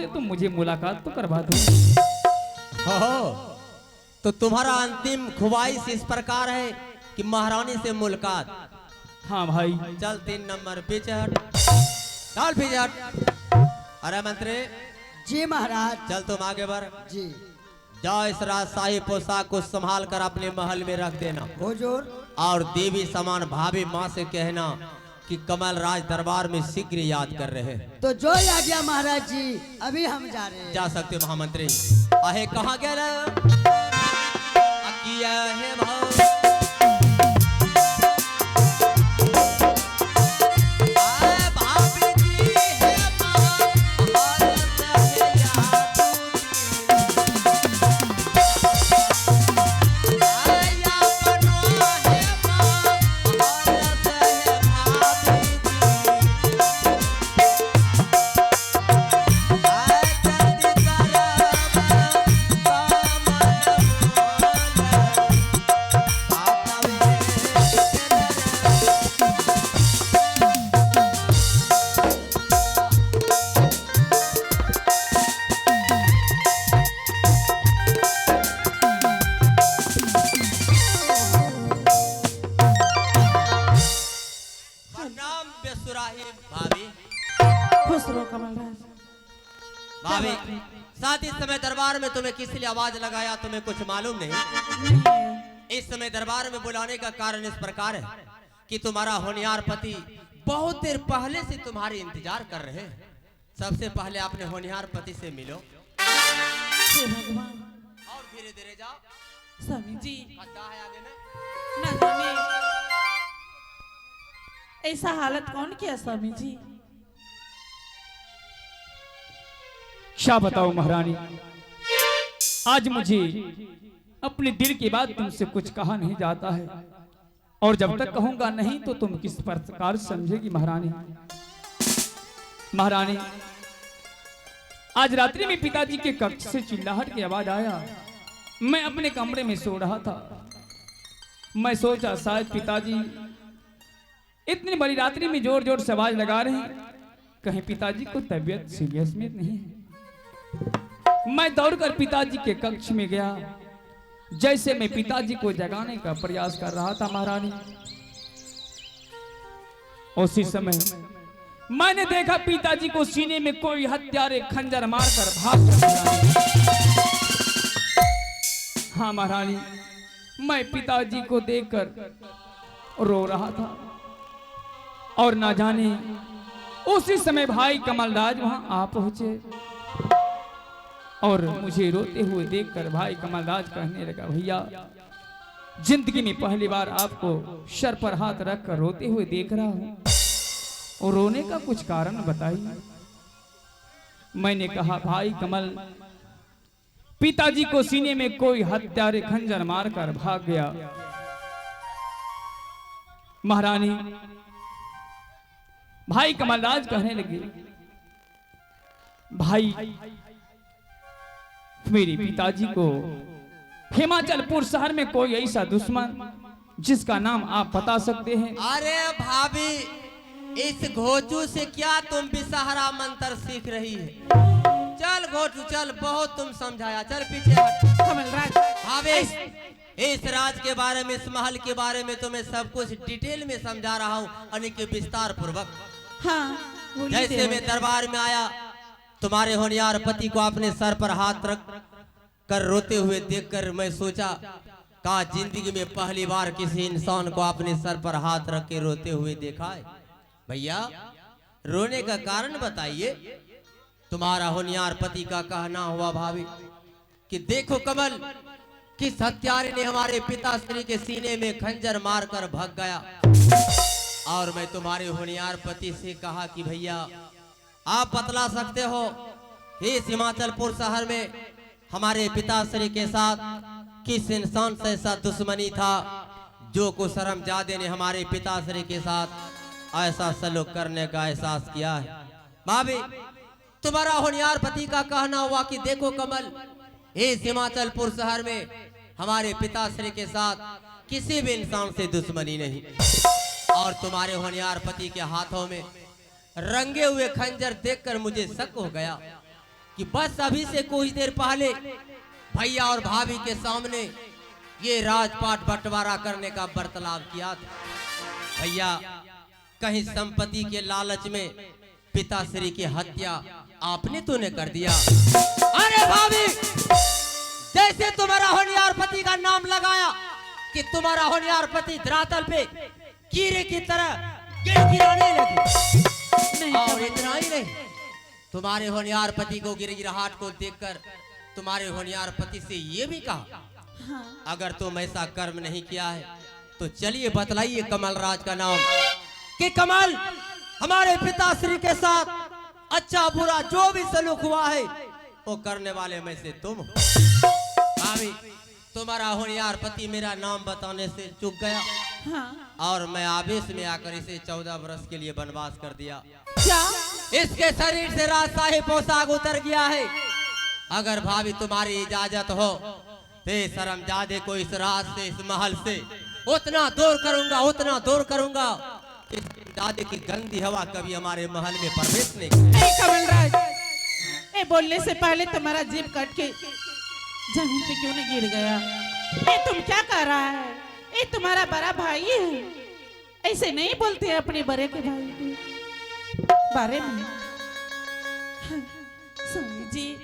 तुम मुझे मुलाकात तो करवा दो। हो तो तुम्हारा अंतिम ख्वाहिश इस प्रकार है कि महारानी से मुलाकात। हाँ भाई। चल 3 नंबर पीछे हट, चल पीछे हट। अरे मंत्री जी महाराज। चल तुम आगे बढ़ जी। जाओ इस राजशाही पोशाक को संभाल कर अपने महल में रख देना। हुजूर। और देवी समान भाभी माँ से कहना कि कमल राज दरबार में शीघ्र याद कर रहे हैं। तो जो आ गया महाराज जी, अभी हम जा रहे हैं। जा सकते हो महामंत्री। आहे कहाँ गया ना? अकिया है भाव। भाभी साथ इस समय दरबार में तुम्हें किस लिए आवाज लगाया तुम्हें कुछ मालूम नहीं? इस समय दरबार में बुलाने का कारण इस प्रकार है कि तुम्हारा होनिहार पति बहुत देर पहले से तुम्हारी इंतजार कर रहे हैं। सबसे पहले अपने होनिहार पति से मिलो। भगवान। और धीरे धीरे जाओ। स्वामी जी खड्डा है आगे में। ना जाने ऐसा हालत कौन किया स्वामी जी? क्या बताओ महारानी, आज मुझे अपने दिल की बात तुमसे कुछ कहा नहीं जाता है, और जब तक कहूंगा नहीं तो तुम किस प्रकार समझेगी महारानी। महारानी, आज रात्रि में पिताजी के कक्ष से चिल्लाहट की आवाज आया। मैं अपने कमरे में सो रहा था। मैं सोचा शायद पिताजी इतनी बड़ी रात्रि में जोर जोर से आवाज लगा रहे हैं, कहीं पिताजी को तबीयत सीरियस में नहीं है। मैं दौड़कर पिताजी के कक्ष में गया। जैसे मैं पिताजी को जगाने का प्रयास कर रहा था महारानी, उसी समय मैंने देखा पिताजी को सीने में कोई हत्यारे खंजर मारकर भाग गया। हाँ महारानी, मैं पिताजी को देखकर रो रहा था, और ना जाने उसी समय भाई कमलराज वहां आ पहुंचे, और मुझे रोते हुए देखकर भाई कमलराज कहने लगा, भैया जिंदगी में पहली बार आपको सर पर हाथ रखकर रोते हुए देख रहा हूं, और रोने का कुछ कारण बताइए। मैंने कहा, भाई कमल, पिताजी को सीने में कोई हत्यारे खंजर मारकर भाग गया। महारानी, भाई कमलराज कहने लगे, भाई मेरे पिताजी को हिमाचलपुर शहर में कोई ऐसा दुश्मन जिसका नाम आप बता सकते हैं? अरे भाभी, इस घोचू से क्या तुम बिसहरा मंत्र सीख रही है? चल घोचू चल, बहुत तुम समझाया, चल पीछे हट। कमलराज। भाभी, इस राज के बारे में, इस महल के बारे में तुम्हें सब कुछ डिटेल में समझा रहा हूँ, यानी कि विस्तार पूर्वक। हाँ, जैसे मैं दरबार में आया, तुम्हारे होनिहार पति को अपने सर पर हाथ रख कर रोते हुए देखकर मैं सोचा, कहा जिंदगी में पहली बार किसी इंसान को अपने सर पर हाथ रख के रोते हुए देखा है। भैया, रोने का कारण बताइए। तुम्हारा होनिहार पति का कहना हुआ भाभी कि देखो कमल, किस हत्यारे ने हमारे पिताश्री के सीने में खंजर मारकर भाग गया। और मैं तुम्हारे होनिहार पति से कहा कि भैया, आप बतला सकते हो इस हिमाचलपुर शहर में हमारे पिताश्री के साथ किस इंसान से ऐसा दुश्मनी था जो कुशरम जादे ने हमारे पिताश्री के साथ ऐसा सलूक करने का एहसास किया है। भाभी, तुम्हारा होनिहार पति का कहना हुआ कि देखो कमल, इस हिमाचलपुर शहर में हमारे पिताश्री के साथ किसी भी इंसान से दुश्मनी नहीं। और तुम्हारे होनिहार पति के हाथों में रंगे हुए खंजर देखकर मुझे शक हो गया कि बस अभी से कुछ देर पहले भैया और भाभी के सामने ये राजपाट बंटवारा करने का बर्ताव किया था। भैया कहीं संपत्ति के लालच में पिताश्री की हत्या आपने तूने कर दिया। अरे भाभी, जैसे तुम्हारा होनहार पति का नाम लगाया कि तुम्हारा होनहार पति धरातल पे कीड़े की तरह गिड़गिड़ाने लगे। नहीं और कमल इतना ही नहीं, तुम्हारे होनहार पति को गिड़गिड़ाहट को देखकर तुम्हारे होनहार पति से ये भी कहा, हाँ अगर तुम ऐसा कर्म नहीं किया है तो चलिए बतलाइए कमलराज का नाम कि कमल हमारे पिताश्री के साथ अच्छा बुरा जो भी सलूक हुआ है वो करने वाले में से तुम हो। भाभी, तुम्हारा होनहार पति मेरा नाम बताने से चूक गया हाँ। और मैं आवेश में आकर इसे 14 वर्ष के लिए वनवास कर दिया। क्या? इसके शरीर से राजशाही पोशाक उतर गया है। अगर भाभी तुम्हारी इजाजत हो तो शर्मजादे को इस रात से, इस महल से उतना दूर करूंगा कि दादे की गंदी हवा कभी हमारे महल में प्रवेश नहीं करेगी। ए कमलराज, ए बोलने से पहले तुम्हारा जीभ कट के जमीन पे क्यों नहीं गिर गया? ए तुम क्या कर रहा है? ए तुम्हारा बड़ा भाई है, ऐसे नहीं बोलते अपने बड़े के भाई के बारे में। स्वामी जी,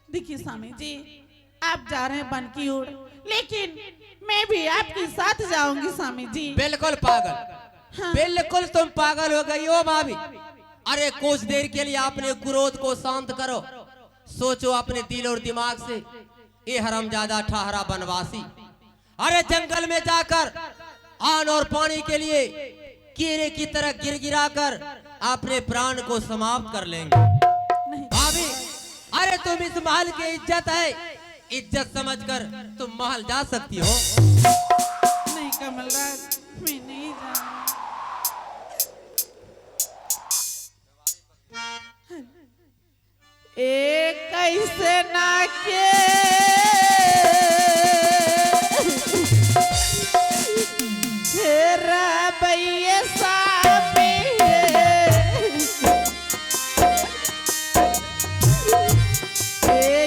देखिए स्वामी जी, आप जा रहे हैं वन की ओर, लेकिन मैं भी आपके साथ जाऊंगी स्वामी जी। बिल्कुल पागल, हाँ। बिल्कुल तुम पागल हो गई हो भाभी। अरे कुछ देर के लिए अपने क्रोध को शांत करो, सोचो अपने दिल और दिमाग से। ये हरामजादा ठहरा बनवासी अरे जंगल में जाकर अन्न और पानी के लिए कीड़े की तरह गिरगिरा कर अपने प्राण को समाप्त कर लेंगे। नहीं भाभी, अरे तुम इस महल की इज्जत है, इज्जत समझकर तुम महल जा सकती हो। नहीं कमलराज, मैं नहीं जाऊंगी। एक कैसे ना के तेरा भैया साबे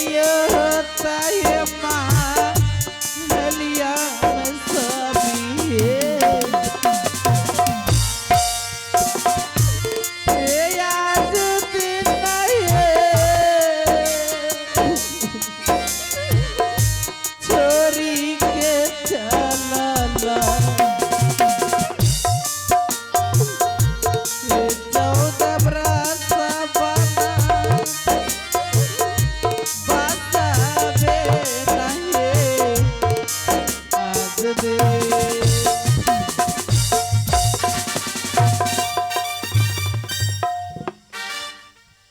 ये होता है माँ हलिया में सभी ये आज दिन छोरी के चला ये 14 बरस बना बतावे नहीं आज दे।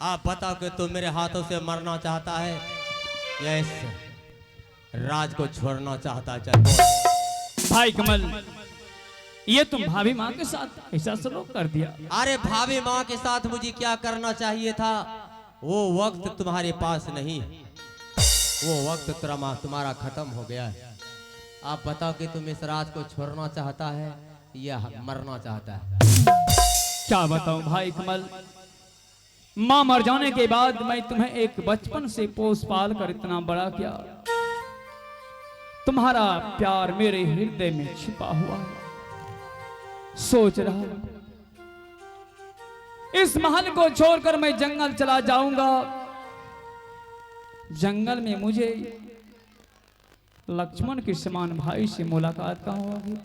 आप बताओ कि तुम मेरे हाथों से मरना चाहता है या इस राज को छोड़ना चाहता है? चल बोल। भाई कमल, ये तुम भाभी माँ के साथ ऐसा सलूक कर दिया। अरे भाभी माँ के साथ मुझे क्या करना चाहिए था, वो वक्त तुम्हारे पास नहीं है, वो वक्त तुम्हारा खत्म हो गया है। आप बताओ कि तुम इस राज को छोड़ना चाहता है या मरना चाहता है? क्या बताऊं भाई कमल, माँ मर जाने के बाद मैं तुम्हें एक बचपन से पोस पाल कर इतना बड़ा किया। तुम्हारा प्यार मेरे हृदय में छिपा हुआ है। सोच रहा हूं इस महल को छोड़कर मैं जंगल चला जाऊंगा। जंगल में मुझे लक्ष्मण के समान भाई से मुलाकात कहाँ होगी।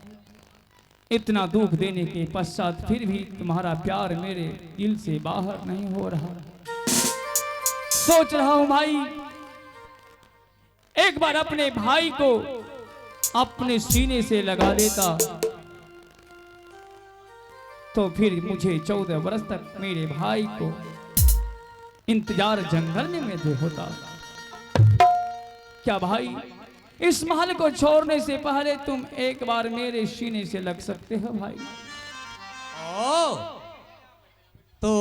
इतना दुख देने के पश्चात फिर भी तुम्हारा प्यार मेरे दिल से बाहर नहीं हो रहा। सोच रहा हूं भाई, एक बार अपने भाई को अपने सीने से लगा लेता तो फिर मुझे 14 वर्ष तक मेरे भाई को इंतजार जंगल में मुझे होता। क्या भाई, इस महल को छोड़ने से पहले तुम एक बार मेरे सीने से लग सकते हो भाई? ओ, तो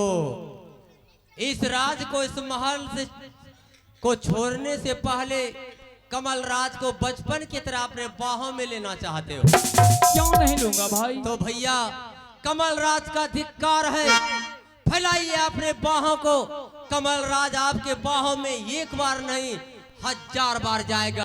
इस राज को, इस महल से को छोड़ने से पहले कमल राज को बचपन की तरह अपने बाहों में लेना चाहते हो? क्यों नहीं लूंगा भाई। तो भैया, कमल राज का धिक्कार है, फैलाइए अपने बाहों को कमल राज आपके बाहों में एक बार नहीं 1000 बार जाएगा।